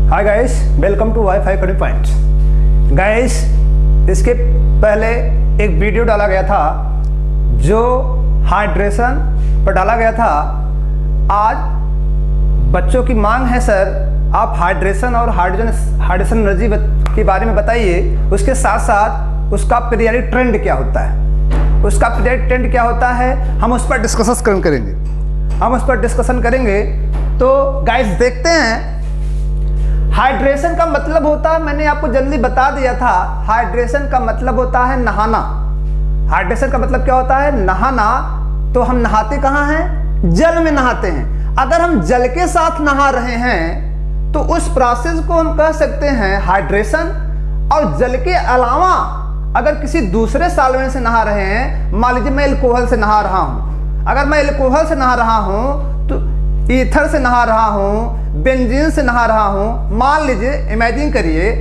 Hi guys, welcome to WiFi कड़ी points. Guys, इसके पहले एक वीडियो डाला गया था जो हाइड्रेशन पर डाला गया था। आज बच्चों की मांग है सर आप हाइड्रेशन और हाइड्रेशन एनर्जी के बारे में बताइए, उसके साथ साथ उसका पीरियडिक ट्रेंड क्या होता है, उसका पीरियडिक ट्रेंड क्या होता है, हम उस पर डिस्कशन करेंगे। तो गाइस देखते हैं, हाइड्रेशन का मतलब होता है, मैंने आपको जल्दी बता दिया था, हाइड्रेशन का मतलब होता है नहाना। हाइड्रेशन का मतलब क्या होता है? नहाना। तो हम नहाते कहाँ हैं? जल में नहाते हैं। अगर हम जल के साथ नहा रहे हैं तो उस प्रोसेस को हम कह सकते हैं हाइड्रेशन। और जल के अलावा अगर किसी दूसरे सॉल्वेंट से नहा रहे हैं, मान लीजिए मैं अल्कोहल से नहा रहा हूं, अगर मैं अल्कोहल से नहा रहा हूं तो ईथर से नहा रहा हूं, बेंजीन से नहा रहा हूं, मान लीजिए, इमेजिन करिए,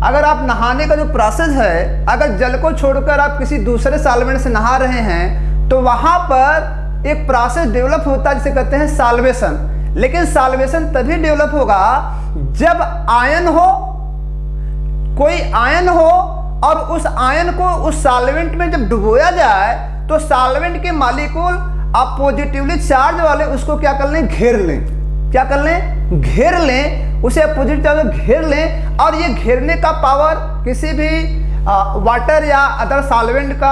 अगर आप नहाने का जो प्रोसेस है, अगर जल को छोड़कर आप किसी दूसरे सॉल्वेंट से नहा रहे हैं तो वहां पर एक प्रोसेस डेवलप होता है जिसे कहते हैं सॉल्वेशन। लेकिन सॉल्वेशन तभी डेवलप होगा जब आयन हो, कोई आयन हो, और उस आयन को उस सॉल्वेंट में जब डुबोया जाए तो सॉल्वेंट के मॉलिक्यूल आप पॉजिटिवली चार्ज वाले उसको क्या कर लें? घेर लें। क्या कर लें? घेर लें, उसे पॉजिटिव चार्ज घेर लें। और ये घेरने का पावर किसी भी वाटर या अदर सॉल्वेंट का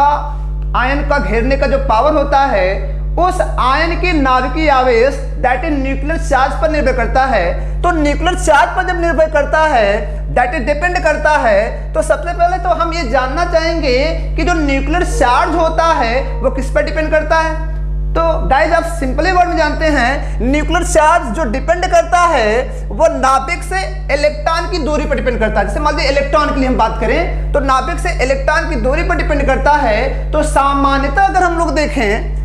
आयन का घेरने का जो पावर होता है उस आयन की नाभिकीय आवेश दैट इज न्यूक्लियर चार्ज पर निर्भर करता है। तो न्यूक्लियर चार्ज पर जब निर्भर करता है, दैट इज डिपेंड करता है, तो सबसे पहले तो हम ये जानना चाहेंगे कि जो न्यूक्लियर चार्ज होता है वो किस पर डिपेंड करता है। तो गाइस आप सिंपली वर्ड में जानते हैं, न्यूक्लियर चार्ज जो डिपेंड करता है वो नाभिक से इलेक्ट्रॉन की दूरी पर डिपेंड करता है। जैसे मान लीजिए इलेक्ट्रॉन के लिए हम बात करें तो नाभिक से इलेक्ट्रॉन की दूरी पर डिपेंड करता है। तो सामान्यतः अगर हम लोग देखें,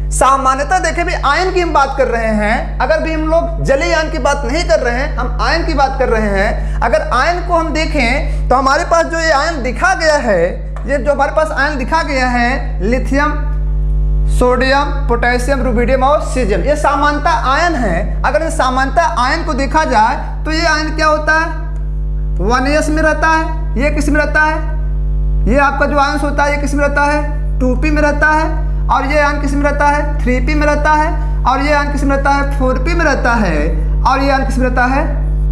भी आयन की हम बात कर रहे हैं, अगर भी हम लोग जलीय आयन की बात नहीं कर रहे हैं, हम आयन की बात कर रहे हैं। अगर आयन को हम देखें तो हमारे पास जो ये आयन दिखा गया है, ये जो हमारे पास आयन दिखा गया है, लिथियम, सोडियम, पोटेशियम, रुबिडियम और सीजियम, ये समानता आयन है। अगर इस समानता आयन को देखा जाए तो ये आयन क्या होता है? 1s में रहता है। ये किस में रहता है? ये आपका जो आयन होता है ये किस में रहता है? 2p में रहता है। और ये आयन किस में रहता है? 3p में रहता है। और ये आयन किस में रहता है? 4p में रहता है। और ये आयन किस में रहता है?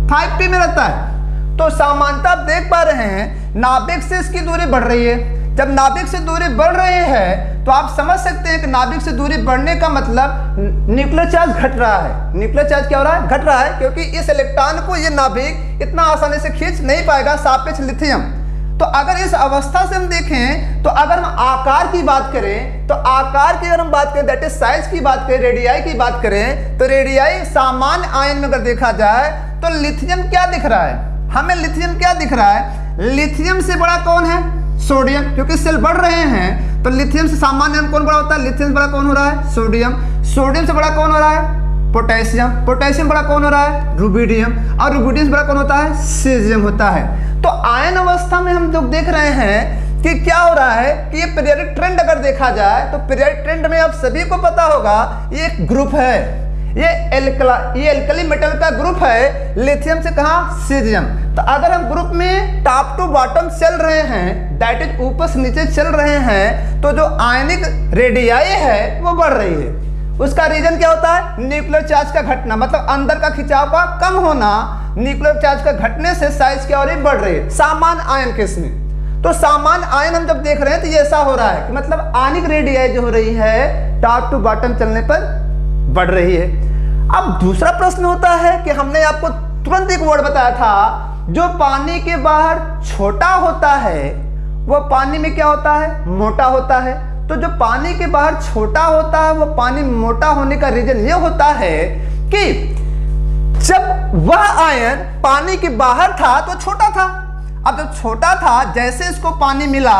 5p में रहता है। तो समानता आप देख पा रहे हैं, नाभिक से इसकी दूरी बढ़ रही है। जब नाभिक से दूरी बढ़ रही है तो आप समझ सकते हैं कि नाभिक से दूरी बढ़ने का मतलब न्यूक्लियर चार्ज घट रहा है। न्यूक्लियर चार्ज क्या हो रहा है? घट रहा है, क्योंकि इस इलेक्ट्रॉन को ये नाभिक इतना आसानी से खींच नहीं पाएगा सापेक्ष लिथियम। तो अगर इस अवस्था से हम देखें तो अगर हम आकार की बात करें तो आकार की अगर हम बात करें, दैट इज साइज की बात करें, रेडियाई की बात करें, तो रेडियाई सामान्य आयन में अगर देखा जाए तो लिथियम क्या दिख रहा है? हमें लिथियम क्या दिख रहा है? लिथियम से बड़ा कौन है? सोडियम, क्योंकि सेल बढ़ रहे हैं तो लिथियम से सामान्य आयन कौन बड़ा होता है? लिथियम से बड़ा कौन हो रहा है? सोडियम। सोडियम से बड़ा कौन हो रहा है? पोटेशियम। पोटेशियम बड़ा कौन हो रहा है? रुबिडियम। और रुबिडियम से बड़ा कौन होता है? सीजियम होता है। तो आयन अवस्था में हम लोग देख रहे हैं कि क्या हो रहा है कि ये पीरियडिक ट्रेंड अगर देखा जाए तो पीरियडिक ट्रेंड में आप सभी को पता होगा ये एक ग्रुप है, ये एल्कली मेटल का ग्रुप है, लिथियम से कहा? सीजियम। तो अगर हम ग्रुप में टॉप टू बॉटम चल रहे हैं, दैट इज ऊपर से नीचे चल रहे हैं, तो जो आयनिक रेडियाई है वो बढ़ रही है। उसका रीजन क्या होता है? न्यूक्लियर चार्ज का घटना, मतलब अंदर का खिंचाव का कम होना। न्यूक्लियर चार्ज का घटने से साइज क्या हो रही है? बढ़ रही है। सामान्य आयन केस में तो सामान्य आयन हम जब देख रहे हैं तो ये ऐसा हो रहा है कि मतलब आयनिक रेडियाई जो हो रही है टॉप टू बॉटम चलने पर बढ़ रही है। अब दूसरा प्रश्न होता है कि हमने आपको तुरंत एक वर्ड बताया था, जो पानी के बाहर छोटा होता है वो पानी में क्या होता है? मोटा होता है। तो जो पानी के बाहर छोटा होता है वो पानी मोटा होने का रीजन ये होता है कि जब वह आयन पानी के बाहर था तो छोटा था। अब जब छोटा था, जैसे इसको पानी मिला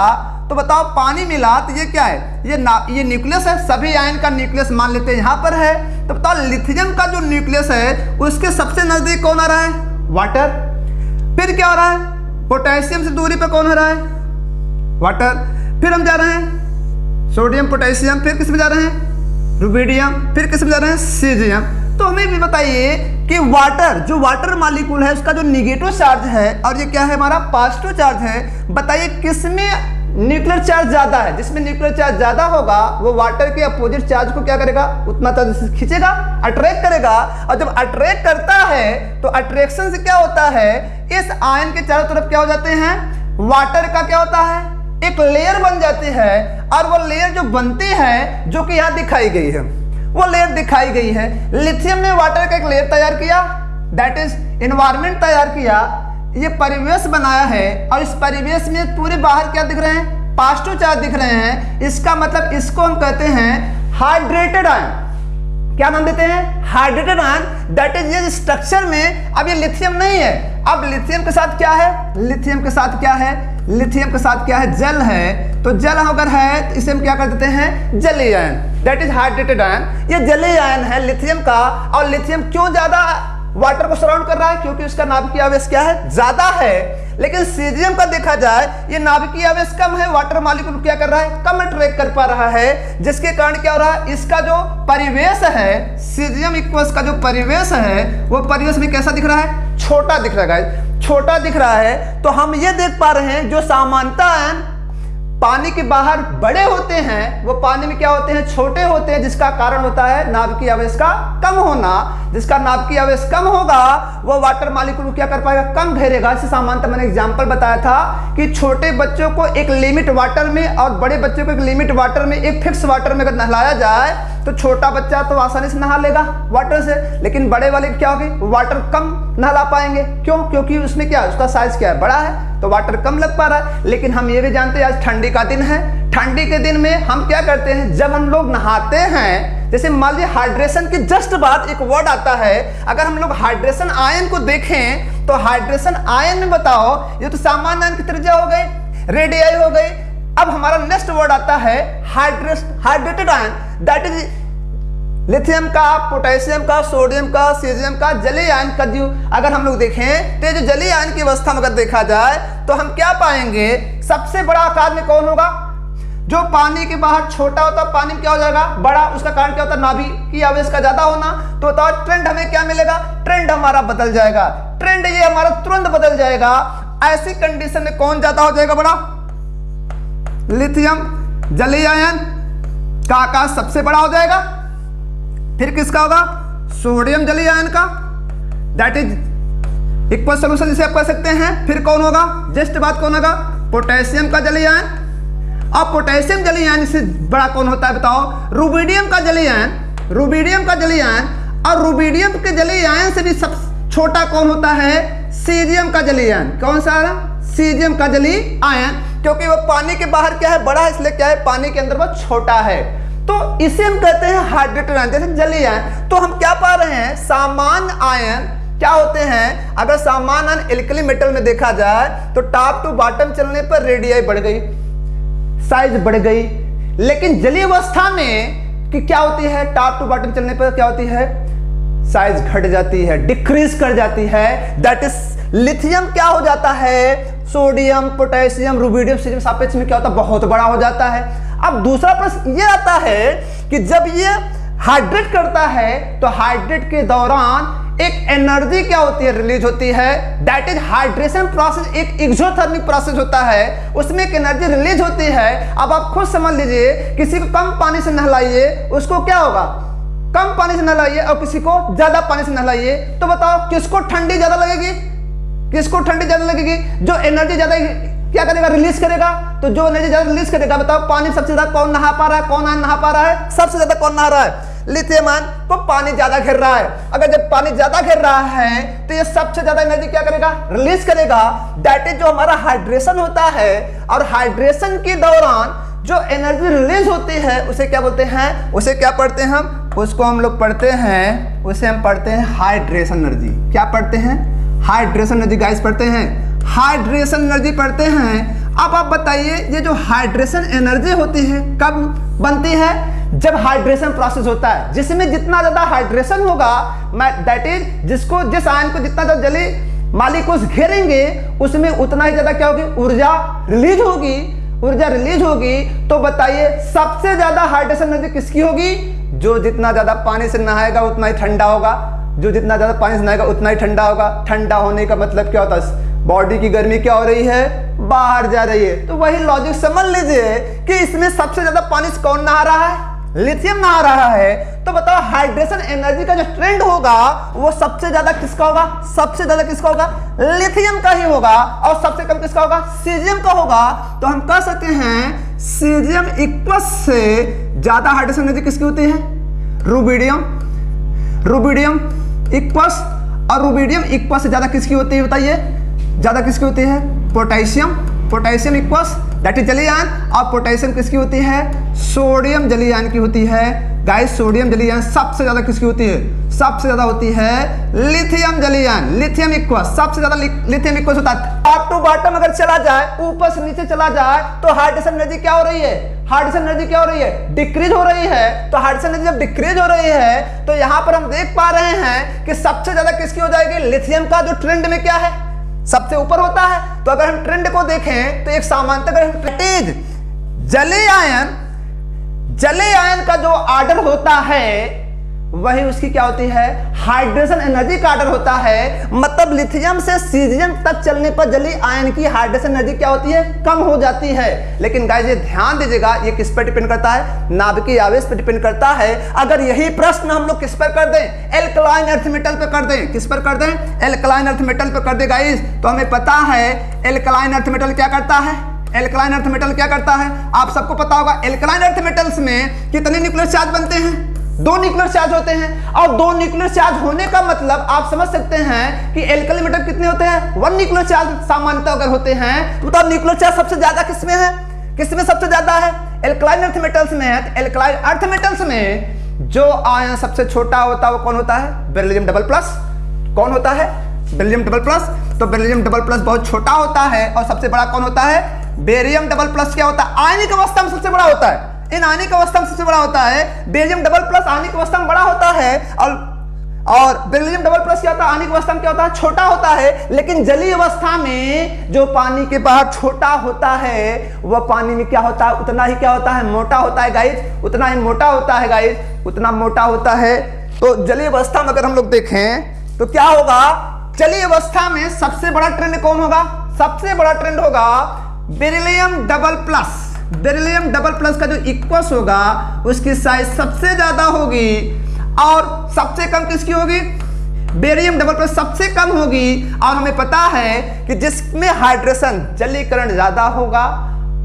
तो बताओ, पानी मिला तो ये क्या है? ये न्यूक्लियस है। सभी आयन का न्यूक्लियस मान लेते हैं यहाँ पर है। तो बताओ लिथियम का जो न्यूक्लियस है उसके सबसे नजदीक कौन आ रहा है? वाटर। फिर क्या हो रहा है? पोटेशियम से दूरी पर कौन हो रहा है? वाटर। फिर हम जा रहे हैं सोडियम, पोटेशियम, फिर किस में जा रहे हैं? रुबिडियम, फिर किस में जा रहे हैं? सीजियम। तो हमें भी बताइए कि वाटर, जो वाटर मॉलिक्यूल है उसका जो निगेटिव चार्ज है और ये क्या है हमारा पॉजिटिव चार्ज है, बताइए किसमें न्यूक्लियर चार्ज ज्यादा है? जिसमें न्यूक्लियर चार्ज ज्यादा होगा वो वाटर के अपोजिट चार्ज को क्या करेगा, उतना तरह से खींचेगा, अट्रैक्ट करेगा। और जब अट्रैक्ट करता है तो अट्रैक्शन से क्या होता है, इस आयन के चारों तरफ क्या हो जाते हैं, वाटर का क्या होता है, एक लेयर बन जाती है। और वो लेयर जो बनती है, जो कि यहाँ दिखाई गई है, वो लेयर दिखाई गई है। लिथियम ने वाटर का एक लेयर तैयार किया, दैट इज एनवायरनमेंट तैयार किया, ये परिवेश बनाया है। और इस परिवेश में पूरे बाहर क्या दिख रहे हैं, पॉजिटिव चार्ज दिख रहे हैं। इसका मतलब इसको हम कहते हैं हाइड्रेटेड आयन। क्या नाम देते हैं, हाइड्रेटेड आयन। दैट इज ये स्ट्रक्चर में अब ये लिथियम नहीं है, अब लिथियम के साथ क्या है, लिथियम के साथ क्या है, लिथियम के साथ क्या है, जल है। तो जल अगर है तो इसे हम क्या कर देते हैं, जलीय ion, that is hydrated ion. ये जलीय आयन है लिथियम का। और लिथियम क्यों ज्यादा वाटर को सराउंड कर रहा है, क्योंकि उसका नाभिकीय आवेश क्या है, ज्यादा है। लेकिन सीजियम का देखा जाए ये नाभिकीय आवेश कम है, वाटर मॉलिक्यूल क्या कर रहा है, कम अट्रैक्ट कर पा रहा है, जिसके कारण क्या हो रहा है, इसका जो परिवेश है, सीजियम इक्वस का जो परिवेश है वो परिवेश में कैसा दिख रहा है, छोटा दिख रहा है, छोटा दिख रहा है। तो हम ये देख पा रहे हैं जो सामान्यतः आयन पानी के बाहर बड़े होते हैं वो पानी में क्या होते हैं, छोटे होते हैं, जिसका कारण होता है नाभिकीय आवेश का कम होना। जिसका नाभिकीय आवेश कम होगा वो वाटर मॉलिक्यूल को क्या कर पाएगा, कम घेरेगा। इसे सामान्यतः मैंने एग्जांपल बताया था कि छोटे बच्चों को एक लिमिट वाटर में और बड़े बच्चों को एक लिमिट वाटर में, एक फिक्स वाटर में अगर नहलाया जाए तो छोटा बच्चा तो आसानी से नहा लेगा वाटर से, लेकिन बड़े वाले क्या होगी, वाटर कम नहला पाएंगे। क्यों, क्योंकि उसमें क्या, उसका साइज क्या है, बड़ा है, तो वाटर कम लग पा रहा है। लेकिन हम ये भी जानते हैं आज ठंडी का दिन है, ठंडी के दिन में हम क्या करते हैं, जब हम लोग नहाते हैं, जैसे मान लीजिए हाइड्रेशन के जस्ट बाद एक वर्ड आता है, अगर हम लोग हाइड्रेशन आयन को देखें तो हाइड्रेशन आयन में बताओ, ये तो सामान्य आयन की त्रिज्या हो गई, रेडियाई हो गई। अब हमारा नेक्स्ट वर्ड आता है hydrated ion, that is lithium का, पोटेशियम का, सोडियम का, सीजियम का, जलीय आयन का। जो अगर हम लोग देखें तो जो जलीय आयन की अवस्था में अगर देखा जाए तो हम क्या पाएंगे, सबसे बड़ा आकार में कौन होगा, जो पानी के बाहर छोटा होता है पानी में क्या हो जाएगा, बड़ा। उसका कारण क्या होता है, नाभिकीय आवेश का ज्यादा होना। तो बताओ ट्रेंड हमें क्या मिलेगा, ट्रेंड हमारा बदल जाएगा, ट्रेंड ये हमारा तुरंत बदल जाएगा। ऐसी कंडीशन में कौन ज्यादा हो जाएगा, बड़ा, लिथियम जलीय आयन का आकार सबसे बड़ा हो जाएगा। फिर किसका होगा, सोडियम जलीय आयन का, दैट इज इक्वल सोल्यूशन जिसे आप कह सकते हैं। फिर कौन होगा, जस्ट बाद कौन होगा, पोटेशियम का जलीय आयन। अब पोटेशियम जलीय आयन से बड़ा कौन होता है बताओ, रुबिडियम का जलीय आयन, रुबिडियम का जलीय आयन। और रुबिडियम के जलीय आयन से भी सब छोटा कौन होता है, सीजियम का जलीय आयन। कौन सा, सीजियम का जलीय आयन, क्योंकि वो पानी के बाहर क्या है, बड़ा है, इसलिए क्या है, पानी के अंदर वो छोटा है। तो इसे हम कहते हैं हाइड्रेटेड आयन, जैसे जलीय आयन। तो हम क्या पा रहे हैं, सामान्य आयन क्या होते हैं, अगर सामान्य आयन एल्कली मेटल में देखा जाए तो टॉप टू बॉटम चलने पर रेडियाई बढ़ गई, साइज बढ़ गई। लेकिन जलीय अवस्था में कि क्या होती है, टॉप टू बॉटम चलने पर क्या होती है, साइज घट जाती है, डिक्रीज कर जाती है। दैट इज लिथियम क्या हो जाता है, सोडियम, पोटेशियम, रुबिडियम, सीजियम सापेक्ष में क्या होता है, बहुत बड़ा हो जाता है। अब दूसरा प्रश्न ये आता है कि जब ये हाइड्रेट करता है तो हाइड्रेट के दौरान एक एनर्जी क्या होती है, रिलीज होती है, दैट इज हाइड्रेशन प्रोसेस, एक एक्सोथर्मिक प्रोसेस होता है, उसमें एक एनर्जी रिलीज होती है। अब आप खुद समझ लीजिए, किसी को कम पानी से नहलाइए, उसको क्या होगा, कम पानी से नहलाइए, और किसी को ज्यादा पानी से नहलाइए, तो बताओ किसको ठंडी ज्यादा लगेगी, किसको ठंडी ज्यादा लगेगी, जो एनर्जी ज्यादा क्या करेगा, रिलीज करेगा। तो जो एनर्जी ज्यादा रिलीज करेगा, बताओ पानी सबसे ज्यादा कौन नहा पा रहा है, कौन आयन नहा पा रहा है, सबसे ज्यादा कौन नहा रहा है, लिथियम आयन को पानी ज्यादा घेर रहा है। अगर जब पानी ज्यादा घेर रहा है तो ये सबसे ज्यादा एनर्जी क्या करेगा, रिलीज करेगा। दैट इज जो हमारा हाइड्रेशन होता है, और हाइड्रेशन के दौरान जो एनर्जी रिलीज होती है उसे क्या बोलते हैं, उसे क्या पढ़ते हैं हम, उसको हम लोग पढ़ते हैं, उसे हम पढ़ते हैं हाइड्रेशन एनर्जी। क्या पढ़ते हैं, हाइड्रेशन एनर्जी गाइस पढ़ते हैं, हाइड्रेशन एनर्जी पढ़ते हैं। अब आप बताइए, ये जो हाइड्रेशन एनर्जी होती है कब बनती है, जब हाइड्रेशन प्रोसेस होता है, जिसमें जितना ज्यादा हाइड्रेशन होगा, दैट इज जिसको, जिस आयन को जितना ज्यादा जलीय मॉलिक्यूल्स घेरेंगे उसमें उतना ही ज्यादा क्या होगी, ऊर्जा रिलीज होगी, ऊर्जा रिलीज होगी। तो बताइए सबसे ज्यादा हाइड्रेशन एनर्जी किसकी होगी, जो जितना ज्यादा पानी से नहाएगा उतना ही ठंडा होगा, जो जितना ज्यादा पानी से नहाएगा उतना ही ठंडा होगा। ठंडा होने का मतलब क्या होता है? बॉडी की गर्मी क्या हो रही है? बाहर जा रही है। तो वही लॉजिक समझ लीजिए कि इसमें सबसे ज्यादा पानी से कौन नहा रहा है? लिथियम नहा रहा है। तो बताओ हाइड्रेशन एनर्जी का जो ट्रेंड होगा वो सबसे ज्यादा किसका होगा? सबसे ज्यादा किसका होगा? लिथियम का ही होगा। और सबसे कम किसका होगा? सीजियम का होगा। तो हम कह सकते हैं सीजियम इक्वस से ज्यादा हाइड्रेशन एनर्जी किसकी होती है? रुबिडियम। रुबिडियम इक्वस, और रुबिडियम इक्वस से ज्यादा किसकी होती है बताइए? ज्यादा किसकी होती है? Potassium. Potassium equals that is जलीय आयन। और पोटेशियम किसकी होती है? सोडियम जलीय आयन की होती है। गाइस सोडियम जलीय आयन सबसे ज्यादा किसकी होती है? सबसे ज्यादा होती है लिथियम जलीय आयन। लिथियम इक्वस सबसे ज्यादा लिथियम इक्वस होता है। टॉप टू बॉटम अगर चला जाए, ऊपर से नीचे चला जाए, तो हाइड्रेशन एनर्जी क्या हो रही है? हाइड्रेशन एनर्जी क्या हो रही है? डिक्रीज हो रही है। तो हाइड्रेशन एनर्जी जब डिक्रीज हो रही है तो यहां पर हम देख पा रहे हैं कि सबसे ज्यादा किसकी हो जाएगी? लिथियम का, जो ट्रेंड में क्या है? सबसे ऊपर होता है। तो अगर हम ट्रेंड को देखें तो एक सामान्यतः जलीय आयन का जो ऑर्डर होता है वही उसकी क्या होती है? हाइड्रेशन एनर्जी का ऑर्डर होता है। मतलब लिथियम से सीजियम तक चलने पर जलीय आयन की हाइड्रेशन एनर्जी क्या होती है? कम हो जाती है। लेकिन गाइस ये ध्यान दीजिएगा, ये किस पर डिपेंड करता है? नाभिकीय आवेश पर डिपेंड करता है। अगर यही प्रश्न हम लोग किस पर कर दें? एल्कलाइन अर्थ मेटल पर कर दें। किस पर कर दें? एल्कलाइन अर्थ मेटल पर कर दे गाइस। तो हमें पता है एल्कलाइन अर्थ मेटल क्या करता है? एल्कलाइन अर्थ मेटल क्या करता है? आप सबको पता होगा एल्कलाइन अर्थ मेटल्स में कितने न्यूक्लियर चार्ज बनते हैं? 2 न्यूक्लियर चार्ज होते हैं। और 2 न्यूक्लियर चार्ज होने का मतलब आप समझ सकते हैं कि एल्कली मेटल कितने होते हैं? 1 न्यूक्लियर चार्ज सामान्यतः अगर होते हैं। तो न्यूक्लियर चार्ज सबसे ज्यादा किसमें है? किसमें सबसे ज्यादा है? एल्कलाइन अर्थ मेटल्स में है। एल्कलाइन अर्थ मेटल्स में जो आयन सबसे छोटा होता है वो कौन होता है? Beryllium double plus. कौन होता है? Beryllium double plus. तो बेरिलियम डबल प्लस बहुत छोटा होता है। और सबसे बड़ा कौन होता है? बेरियम डबल प्लस क्या होता है? आयनिक अवस्था में सबसे बड़ा होता है। इन आयनिक अवस्था में सबसे बड़ा होता है। बेरियम डबल प्लस आयनिक अवस्था में बड़ा होता है। और बेरिलियम डबल प्लस क्या होता है? आयनिक अवस्था में क्या होता है? छोटा होता है। लेकिन जलीय अवस्था में जो पानी के बाहर छोटा होता है वह पानी में क्या होता है? उतना ही क्या होता है? मोटा होता है गाइस। उतना ही मोटा होता है गाइस। उतना मोटा होता है। तो जलीय अवस्था में अगर हम लोग देखें तो क्या होगा? जलीय अवस्था में सबसे बड़ा ट्रेंड कौन होगा? सबसे बड़ा ट्रेंड होगा beryllium double plus. Beryllium double plus का जो इक्वस होगा उसकी साइज सबसे ज्यादा होगी। और सबसे कम किसकी होगी? बेरियम डबल प्लस सबसे कम होगी। और हमें पता है कि जिसमें हाइड्रेशन जलीकरण ज्यादा होगा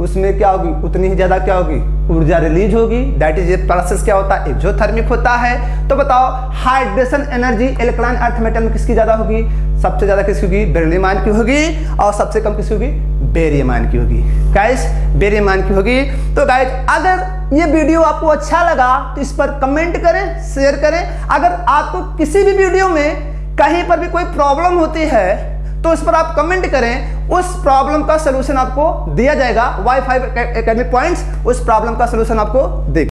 उसमें क्या होगी? उतनी ही ज्यादा क्या होगी? ऊर्जा रिलीज होगी। दैट इज ये प्रोसेस क्या होता है? एक्सोथर्मिक होता है। तो बताओ hydration energy alkaline earth metal में किसकी ज्यादा होगी? सबसे ज्यादा किसकी होगी? बेरिलियम आयन की होगी। और सबसे कम किसकी होगी? बेरियम आयन की होगी। गाइस बेरियम आयन की होगी। तो गाइस अगर ये वीडियो आपको अच्छा लगा तो इस पर कमेंट करें, शेयर करें। अगर आपको किसी भी वीडियो में कहीं पर भी कोई प्रॉब्लम होती है तो इस पर आप कमेंट करें। उस प्रॉब्लम का सलूशन आपको दिया जाएगा। वाई 5 एकेडमी पॉइंट्स उस प्रॉब्लम का सलूशन आपको देगा।